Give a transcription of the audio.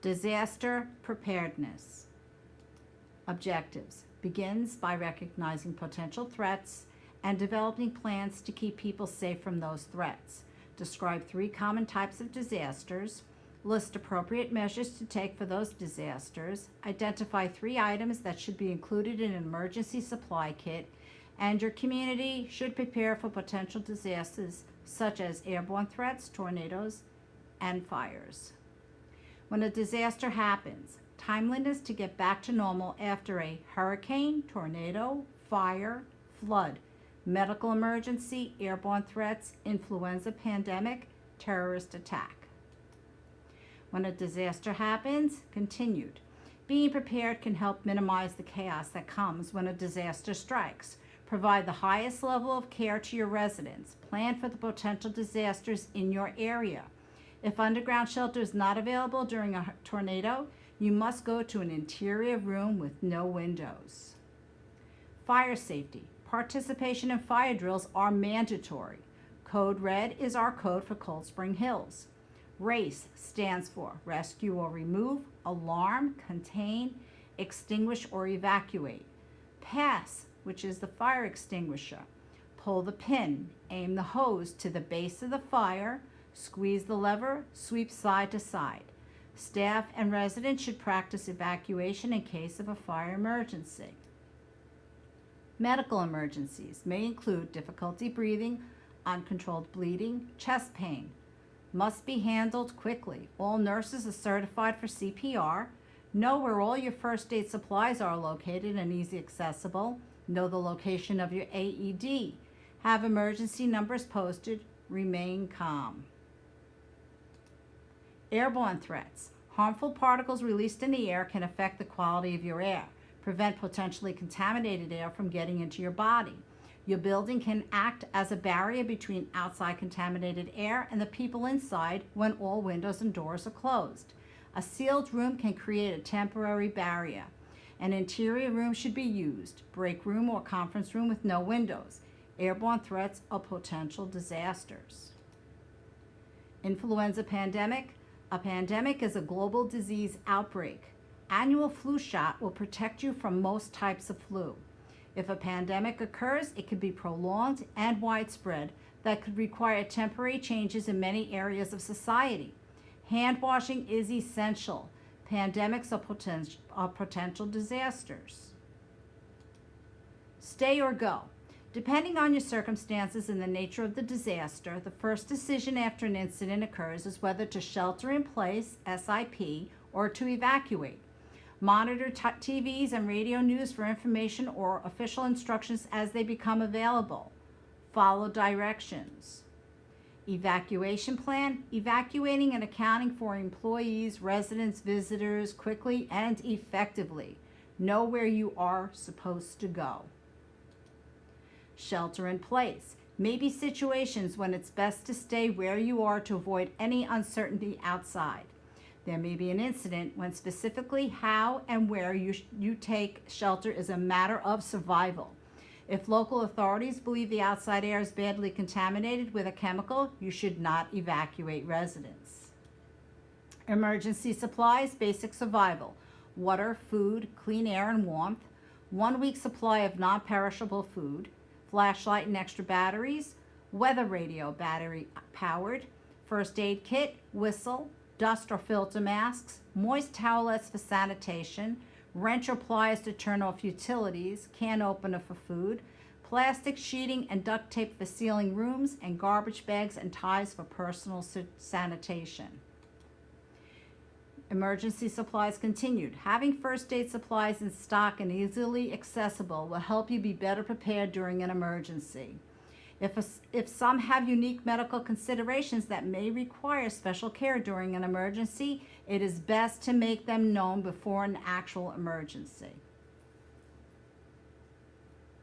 Disaster preparedness. Objectives. Begins by recognizing potential threats and developing plans to keep people safe from those threats. Describe 3 common types of disasters. List appropriate measures to take for those disasters. Identify 3 items that should be included in an emergency supply kit. And your community should prepare for potential disasters such as airborne threats, tornadoes, and fires. When a disaster happens, timeliness to get back to normal after a hurricane, tornado, fire, flood, medical emergency, airborne threats, influenza pandemic, terrorist attack. When a disaster happens, continued. Being prepared can help minimize the chaos that comes when a disaster strikes. Provide the highest level of care to your residents. Plan for the potential disasters in your area. If underground shelter is not available during a tornado, you must go to an interior room with no windows. Fire safety. Participation in fire drills are mandatory. Code Red is our code for Cold Spring Hills. RACE stands for Rescue or Remove, Alarm, Contain, Extinguish or Evacuate. PASS, which is the fire extinguisher. Pull the pin, aim the hose to the base of the fire, squeeze the lever, sweep side to side. Staff and residents should practice evacuation in case of a fire emergency. Medical emergencies may include difficulty breathing, uncontrolled bleeding, chest pain. Must be handled quickly. All nurses are certified for CPR. Know where all your first aid supplies are located and easy accessible. Know the location of your AED. Have emergency numbers posted. Remain calm. Airborne threats. Harmful particles released in the air can affect the quality of your air. Prevent potentially contaminated air from getting into your body. Your building can act as a barrier between outside contaminated air and the people inside when all windows and doors are closed. A sealed room can create a temporary barrier. An interior room should be used. Break room or conference room with no windows. Airborne threats are potential disasters. Influenza pandemic. A pandemic is a global disease outbreak. Annual flu shot will protect you from most types of flu. If a pandemic occurs, it could be prolonged and widespread that could require temporary changes in many areas of society. Hand washing is essential. Pandemics are potential disasters. Stay or go. Depending on your circumstances and the nature of the disaster, the first decision after an incident occurs is whether to shelter in place, SIP, or to evacuate. Monitor TVs and radio news for information or official instructions as they become available. Follow directions. Evacuation plan. Evacuating and accounting for employees, residents, visitors quickly and effectively. Know where you are supposed to go. Shelter in place. May be situations when it's best to stay where you are to avoid any uncertainty outside. There may be an incident when specifically how and where you take shelter is a matter of survival. If local authorities believe the outside air is badly contaminated with a chemical, you should not evacuate residents. Emergency supplies, basic survival. Water, food, clean air and warmth. 1 week supply of non-perishable food. Flashlight and extra batteries. Weather radio, battery powered. First aid kit, whistle. Dust or filter masks, moist towelettes for sanitation, wrench or pliers to turn off utilities, can opener for food, plastic sheeting and duct tape for sealing rooms, and garbage bags and ties for personal sanitation. Emergency supplies continued. Having first aid supplies in stock and easily accessible will help you be better prepared during an emergency. If some have unique medical considerations that may require special care during an emergency, it is best to make them known before an actual emergency.